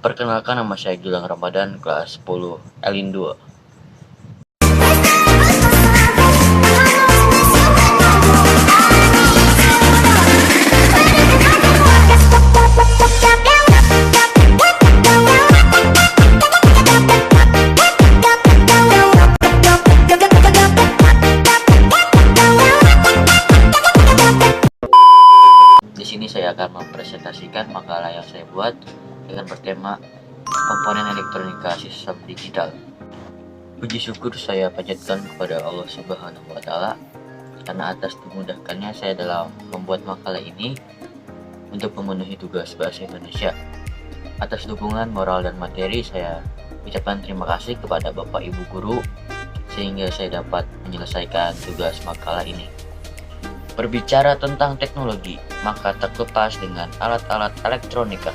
Perkenalkan, nama saya Gilang Ramadan, kelas 10 Elin 2. Di sini saya akan mempresentasikan makalah yang saya buat dengan bertema komponen elektronika sistem digital. Puji syukur saya panjatkan kepada Allah Subhanahu wa Ta'ala karena atas dimudahkannya saya dalam membuat makalah ini untuk memenuhi tugas bahasa Indonesia. Atas dukungan moral dan materi, saya ucapkan terima kasih kepada Bapak Ibu Guru sehingga saya dapat menyelesaikan tugas makalah ini. Berbicara tentang teknologi, maka terlepas dengan alat-alat elektronika.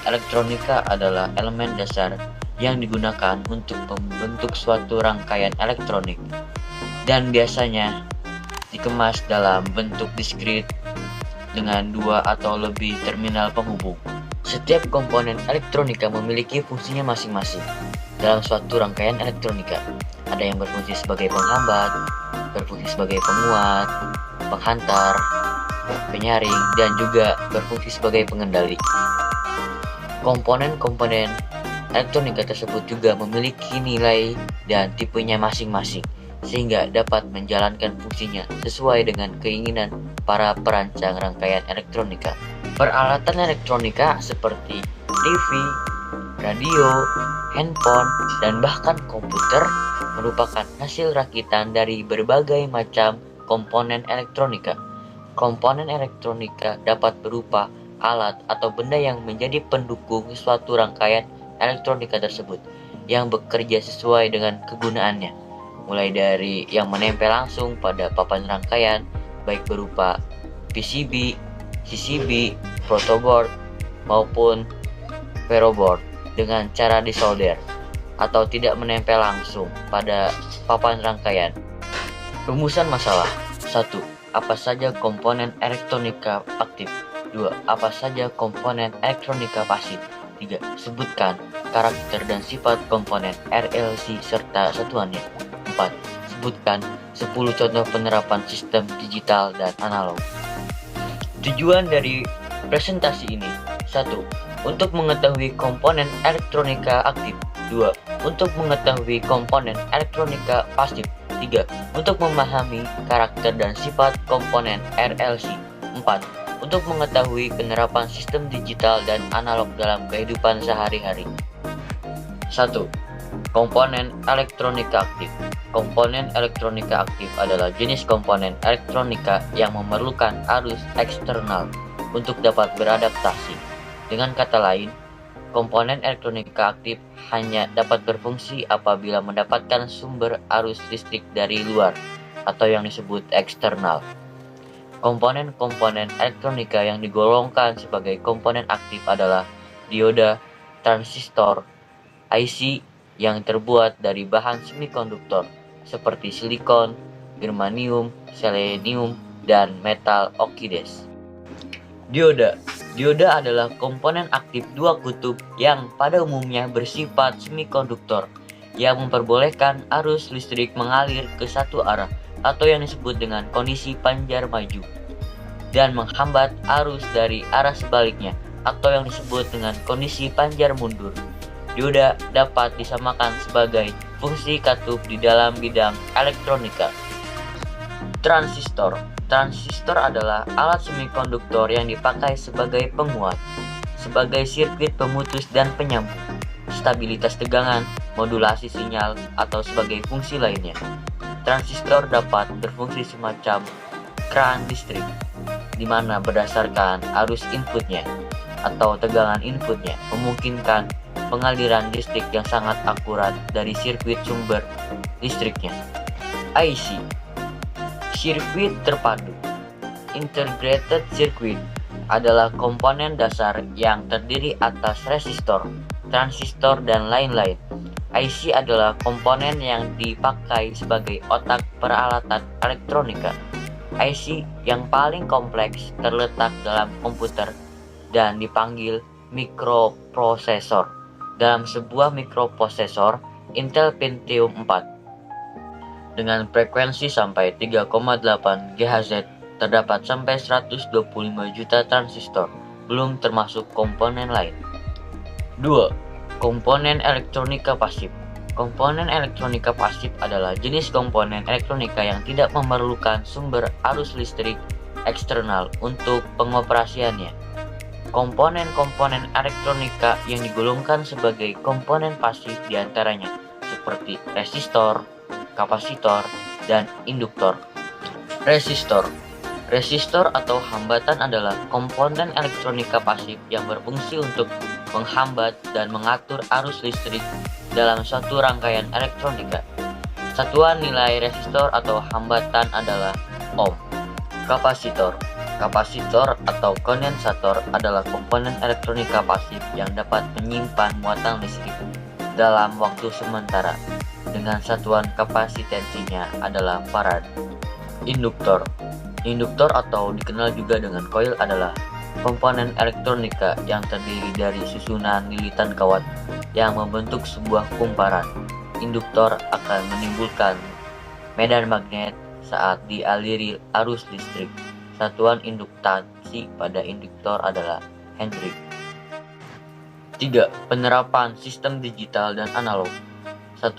Elektronika adalah elemen dasar yang digunakan untuk membentuk suatu rangkaian elektronik dan biasanya dikemas dalam bentuk diskrit dengan 2 atau lebih terminal penghubung. Setiap komponen elektronika memiliki fungsinya masing-masing dalam suatu rangkaian elektronika. Ada yang berfungsi sebagai penghambat, berfungsi sebagai penguat, penghantar, penyaring, dan juga berfungsi sebagai pengendali. Komponen-komponen elektronika tersebut juga memiliki nilai dan tipenya masing-masing, sehingga dapat menjalankan fungsinya sesuai dengan keinginan para perancang rangkaian elektronika. Peralatan elektronika seperti TV, radio, handphone, dan bahkan komputer merupakan hasil rakitan dari berbagai macam komponen elektronika. Komponen elektronika dapat berupa alat atau benda yang menjadi pendukung suatu rangkaian elektronika tersebut yang bekerja sesuai dengan kegunaannya, mulai dari yang menempel langsung pada papan rangkaian baik berupa PCB, CCB, protoboard maupun veroboard dengan cara disolder atau tidak menempel langsung pada papan rangkaian. Rumusan masalah: 1. Apa saja komponen elektronika aktif? 2. Apa saja komponen elektronika pasif? 3. Sebutkan karakter dan sifat komponen RLC serta satuannya. 4. Sebutkan 10 contoh penerapan sistem digital dan analog. Tujuan dari presentasi ini: 1. Untuk mengetahui komponen elektronika aktif. 2. Untuk mengetahui komponen elektronika pasif. 3. Untuk memahami karakter dan sifat komponen RLC. 4. Untuk mengetahui penerapan sistem digital dan analog dalam kehidupan sehari-hari. 1. Komponen elektronika aktif. Komponen elektronika aktif adalah jenis komponen elektronika yang memerlukan arus eksternal untuk dapat beradaptasi. Dengan kata lain, komponen elektronika aktif hanya dapat berfungsi apabila mendapatkan sumber arus listrik dari luar atau yang disebut eksternal. Komponen-komponen elektronika yang digolongkan sebagai komponen aktif adalah dioda, transistor, IC yang terbuat dari bahan semikonduktor seperti silikon, germanium, selenium, dan metal oksides. Dioda adalah komponen aktif dua kutub yang pada umumnya bersifat semikonduktor yang memperbolehkan arus listrik mengalir ke satu arah atau yang disebut dengan kondisi panjar maju dan menghambat arus dari arah sebaliknya atau yang disebut dengan kondisi panjar mundur. Dioda dapat disamakan sebagai fungsi katup di dalam bidang elektronika. Transistor adalah alat semikonduktor yang dipakai sebagai penguat, sebagai sirkuit pemutus dan penyambung, stabilitas tegangan, modulasi sinyal, atau sebagai fungsi lainnya. Transistor dapat berfungsi semacam keran listrik, di mana berdasarkan arus inputnya atau tegangan inputnya memungkinkan pengaliran listrik yang sangat akurat dari sirkuit sumber listriknya. IC, sirkuit terpadu. Integrated circuit adalah komponen dasar yang terdiri atas resistor, transistor, dan lain-lain. IC adalah komponen yang dipakai sebagai otak peralatan elektronika. IC yang paling kompleks terletak dalam komputer dan dipanggil mikroprosesor. Dalam sebuah mikroprosesor Intel Pentium 4 dengan frekuensi sampai 3,8 GHz terdapat sampai 125 juta transistor, belum termasuk komponen lain. 2. Komponen elektronika pasif. Komponen elektronika pasif adalah jenis komponen elektronika yang tidak memerlukan sumber arus listrik eksternal untuk pengoperasiannya. Komponen-komponen elektronika yang digolongkan sebagai komponen pasif diantaranya seperti resistor, kapasitor, dan induktor. Resistor atau hambatan adalah komponen elektronika pasif yang berfungsi untuk menghambat dan mengatur arus listrik dalam suatu rangkaian elektronika. Satuan nilai resistor atau hambatan adalah ohm. Kapasitor atau kondensator adalah komponen elektronika pasif yang dapat menyimpan muatan listrik dalam waktu sementara dengan satuan kapasitansinya adalah farad. Induktor atau dikenal juga dengan koil adalah komponen elektronika yang terdiri dari susunan lilitan kawat yang membentuk sebuah kumparan. Induktor akan menimbulkan medan magnet saat dialiri arus listrik. Satuan induktansi pada induktor adalah Henry. 3. Penerapan sistem digital dan analog. 1.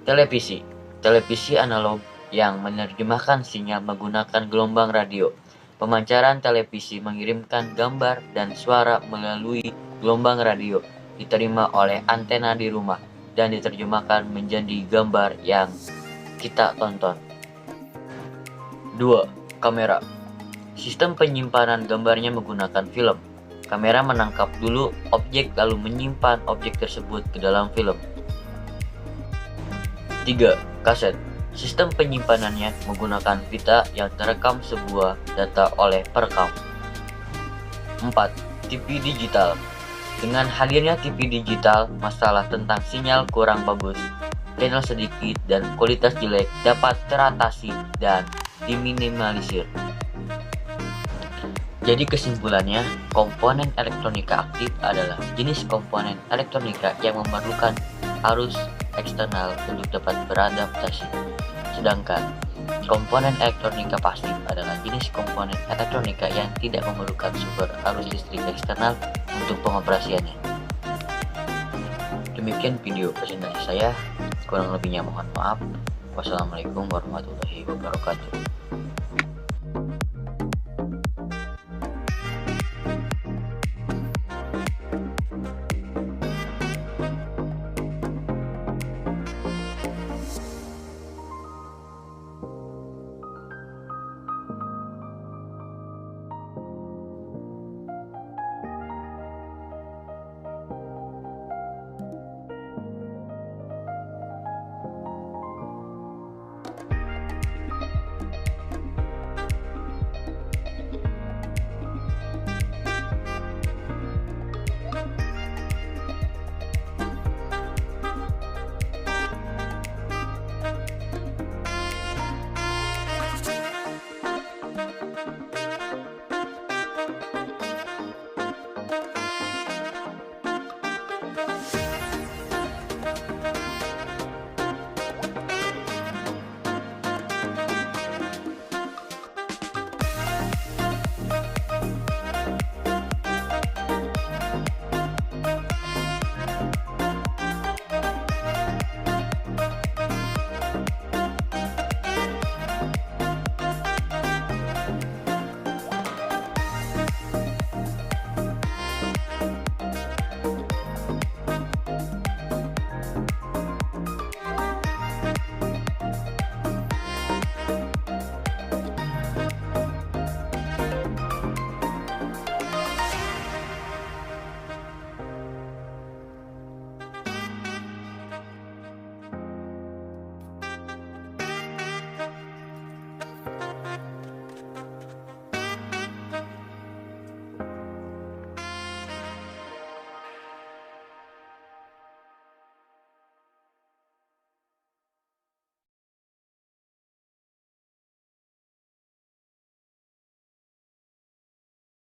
Televisi. Televisi analog yang menerjemahkan sinyal menggunakan gelombang radio. Pemancaran televisi mengirimkan gambar dan suara melalui gelombang radio, diterima oleh antena di rumah dan diterjemahkan menjadi gambar yang kita tonton. 2. Kamera. Sistem penyimpanan gambarnya menggunakan film. Kamera menangkap dulu objek lalu menyimpan objek tersebut ke dalam film. 3. Kaset. Sistem penyimpanannya menggunakan pita yang terekam sebuah data oleh perekam. 4. TV digital. Dengan hadirnya TV digital, masalah tentang sinyal kurang bagus, channel sedikit, dan kualitas jelek dapat teratasi dan diminimalisir. Jadi kesimpulannya, komponen elektronika aktif adalah jenis komponen elektronika yang memerlukan arus eksternal untuk dapat beradaptasi. Sedangkan komponen elektronika pasif adalah jenis komponen elektronika yang tidak memerlukan sumber arus listrik eksternal untuk pengoperasiannya. Demikian video presentasi saya, kurang lebihnya mohon maaf. Wassalamualaikum warahmatullahi wabarakatuh.